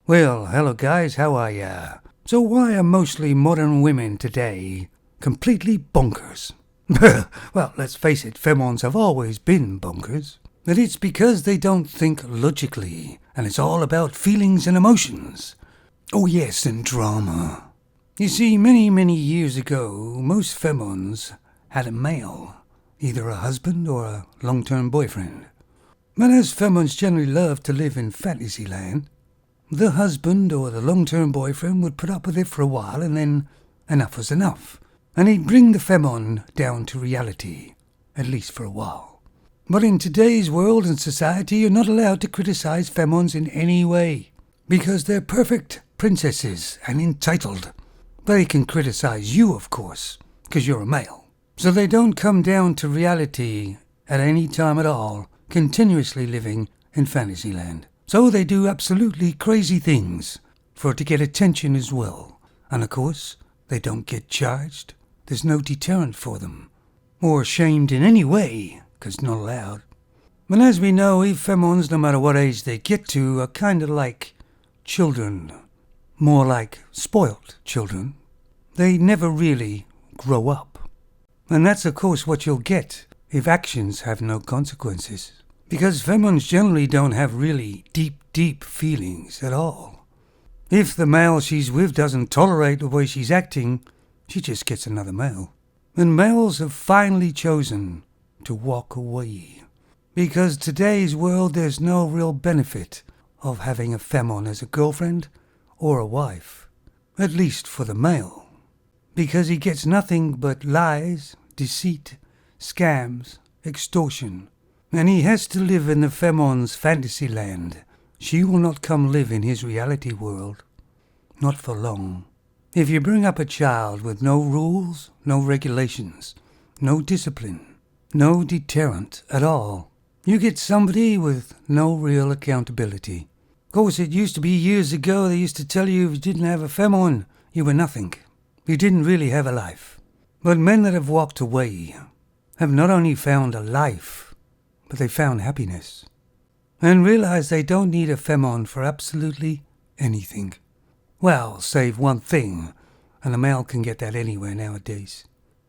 Well, hello guys, how are ya? So why are mostly modern women today completely bonkers? Well, let's face it, Femons have always been bonkers. But it's because they don't think logically, and it's all about feelings and emotions. Oh yes, and drama. You see, many years ago, most Femons had a male, either a husband or a long-term boyfriend. But as Femons generally love to live in Fantasyland, the husband or the long-term boyfriend would put up with it for a while and then enough was enough. And he'd bring the Femon down to reality, at least for a while. But in today's world and society, you're not allowed to criticize Femons in any way, because they're perfect princesses and entitled. But they can criticize you, of course, because you're a male. So they don't come down to reality at any time at all, continuously living in Fantasyland. So they do absolutely crazy things to get attention as well. And of course, they don't get charged. There's no deterrent for them. Or shamed in any way, because not allowed. But as we know, Femons, no matter what age they get to, are kind of like children. More like spoilt children. They never really grow up. And that's of course what you'll get if actions have no consequences. Because Femons generally don't have really deep feelings at all. If the male she's with doesn't tolerate the way she's acting, she just gets another male. And males have finally chosen to walk away. Because today's world there's no real benefit of having a Femon as a girlfriend or a wife. At least for the male. Because he gets nothing but lies, deceit, scams, extortion. And he has to live in the Femon's fantasy land. She will not come live in his reality world. Not for long. If you bring up a child with no rules, no regulations, no discipline, no deterrent at all, you get somebody with no real accountability. Of course, it used to be years ago they used to tell you if you didn't have a Femon, you were nothing. You didn't really have a life. But men that have walked away have not only found a life, but they found happiness, and realized they don't need a Femon for absolutely anything. Well, save one thing, and a male can get that anywhere nowadays.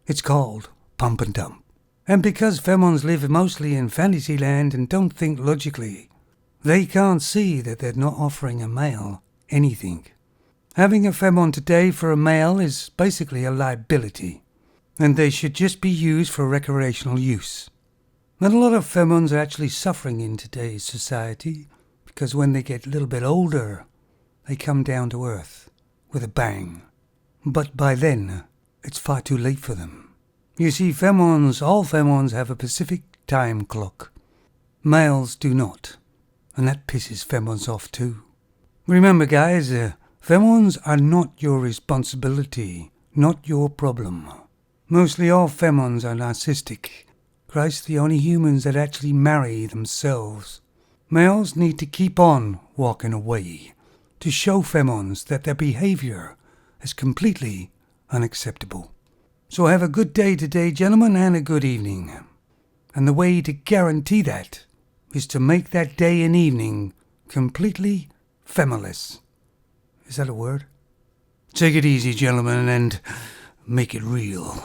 It's called pump and dump. And because Femons live mostly in Fantasyland and don't think logically, they can't see that they're not offering a male anything. Having a Femon today for a male is basically a liability, and they should just be used for recreational use. And a lot of Femons are actually suffering in today's society because when they get a little bit older, they come down to earth with a bang. But by then, it's far too late for them. You see, all Femons have a Pacific time clock. Males do not, and that pisses Femons off too. Remember guys, Femons are not your responsibility, not your problem. Mostly all Femons are narcissistic. Christ, the only humans that actually marry themselves. Males need to keep on walking away to show Femons that their behavior is completely unacceptable. So have a good day today, gentlemen, and a good evening. And the way to guarantee that is to make that day and evening completely femless. Is that a word? Take it easy, gentlemen, and make it real.